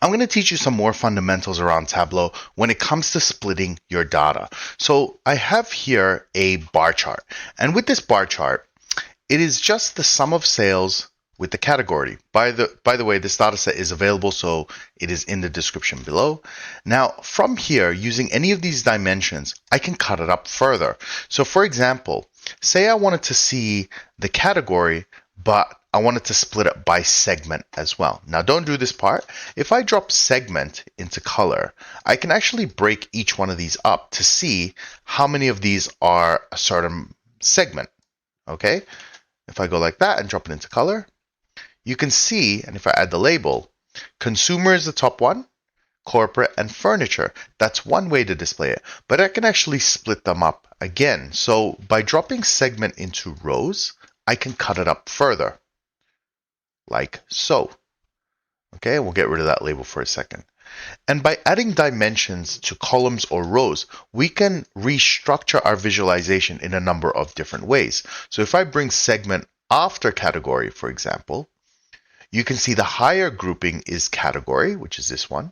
I'm going to teach you some more fundamentals around Tableau when it comes to splitting your data. So I have here a bar chart, and with this bar chart, it is just the sum of sales with the category. By the way, this data set is available, so it is in the description below. Now, from here, using any of these dimensions, I can cut it up further. So for example, say I wanted to see the category, but I wanted to split it by segment as well. Now, don't do this part. If I drop segment into color, I can actually break each one of these up to see how many of these are a certain segment. Okay? If I go like that and drop it into color, you can see, and if I add the label, consumer is the top one, corporate and furniture. That's one way to display it, but I can actually split them up again. So by dropping segment into rows, I can cut it up further, like so. Okay, we'll get rid of that label for a second. And by adding dimensions to columns or rows, we can restructure our visualization in a number of different ways. So if I bring segment after category, for example, you can see the higher grouping is category, which is this one,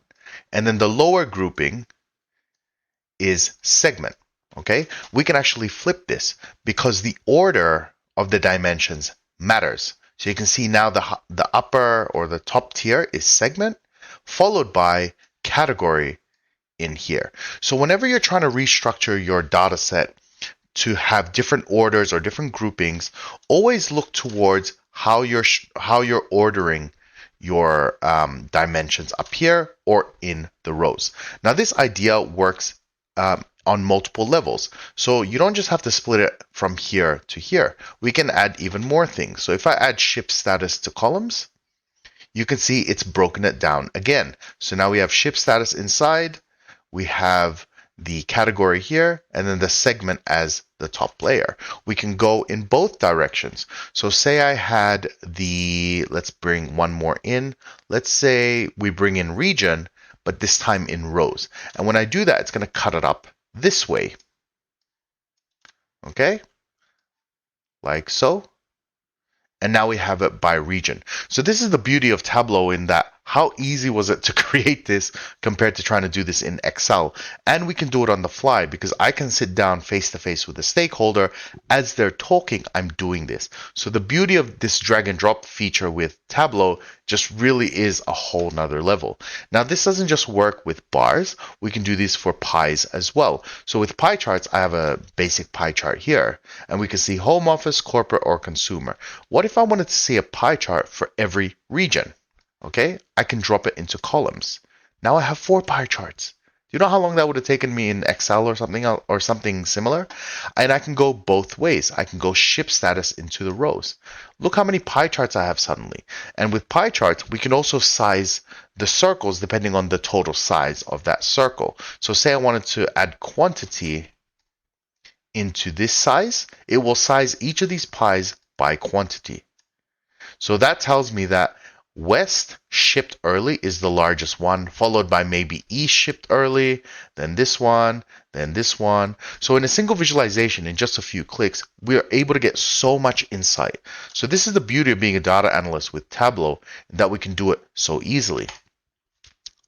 and then the lower grouping is segment. Okay, we can actually flip this because the order of the dimensions matters. So you can see now the upper or the top tier is segment, followed by category in here. So whenever you're trying to restructure your data set to have different orders or different groupings, always look towards how you're ordering your dimensions up here or in the rows. Now this idea works on multiple levels. So you don't just have to split it from here to here. We can add even more things. So if I add ship status to columns, you can see it's broken it down again. So now we have ship status inside, we have the category here, and then the segment as the top layer. We can go in both directions. So say I had let's bring one more in. Let's say we bring in region, but this time in rows. And when I do that, it's going to cut it up this way. Okay, like so. And now we have it by region. So this is the beauty of Tableau in that how easy was it to create this compared to trying to do this in Excel? And we can do it on the fly because I can sit down face to face with a stakeholder as they're talking, I'm doing this. So the beauty of this drag and drop feature with Tableau just really is a whole nother level. Now this doesn't just work with bars, we can do this for pies as well. So with pie charts, I have a basic pie chart here, and we can see home office, corporate, or consumer. What if I wanted to see a pie chart for every region? Okay, I can drop it into columns. Now I have 4 pie charts. Do you know how long that would have taken me in Excel or something similar? And I can go both ways. I can go ship status into the rows. Look how many pie charts I have suddenly. And with pie charts, we can also size the circles depending on the total size of that circle. So say I wanted to add quantity into this size, it will size each of these pies by quantity. So that tells me that West shipped early is the largest one, followed by maybe East shipped early, then this one, then this one. So in a single visualization, in just a few clicks, we are able to get so much insight. So this is the beauty of being a data analyst with Tableau, that we can do it so easily.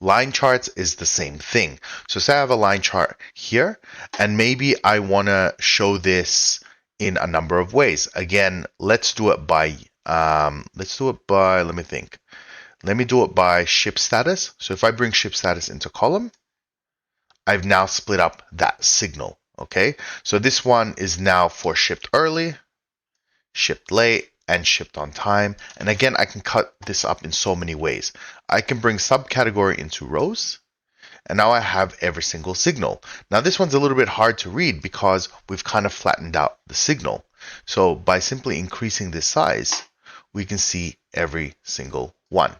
Line charts is the same thing. So say I have a line chart here, and maybe I want to show this in a number of ways. Again, let's do it by let me think. Let me do it by ship status. So if I bring ship status into column, I've now split up that signal. Okay, so this one is now for shipped early, shipped late, and shipped on time. And again, I can cut this up in so many ways. I can bring subcategory into rows, and now I have every single signal. Now this one's a little bit hard to read because we've kind of flattened out the signal. So by simply increasing this size, we can see every single one.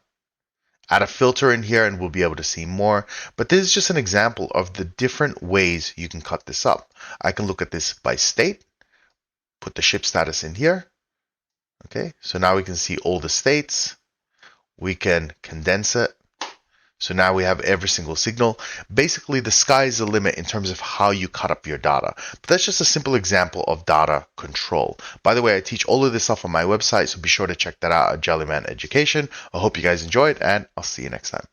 Add a filter in here and we'll be able to see more. But this is just an example of the different ways you can cut this up. I can look at this by state, put the ship status in here. Okay, so now we can see all the states. We can condense it. So now we have every single signal. Basically, the sky is the limit in terms of how you cut up your data. But that's just a simple example of data control. By the way, I teach all of this stuff on my website, so be sure to check that out at Jellyman Education. I hope you guys enjoyed, and I'll see you next time.